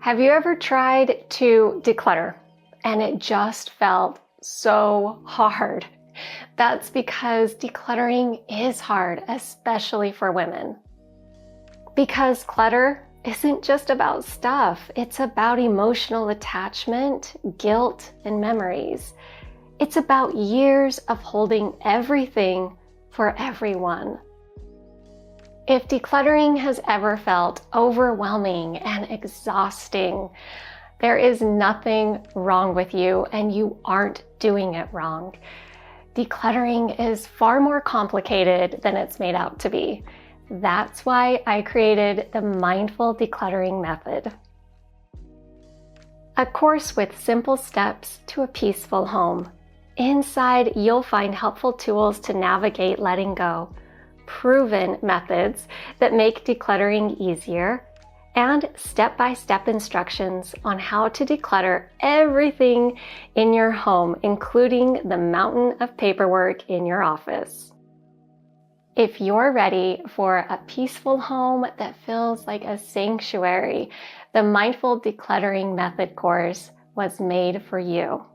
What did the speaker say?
Have you ever tried to declutter and it just felt so hard? That's because decluttering is hard, especially for women. Because clutter isn't just about stuff, it's about emotional attachment, guilt, and memories. It's about years of holding everything for everyone. If decluttering has ever felt overwhelming and exhausting, there is nothing wrong with you and you aren't doing it wrong. Decluttering is far more complicated than it's made out to be. That's why I created the Mindful Decluttering Method, a course with simple steps to a peaceful home. Inside, you'll find helpful tools to navigate letting go, proven methods that make decluttering easier, and step-by-step instructions on how to declutter everything in your home, including the mountain of paperwork in your office. If you're ready for a peaceful home that feels like a sanctuary, the Mindful Decluttering Method course was made for you.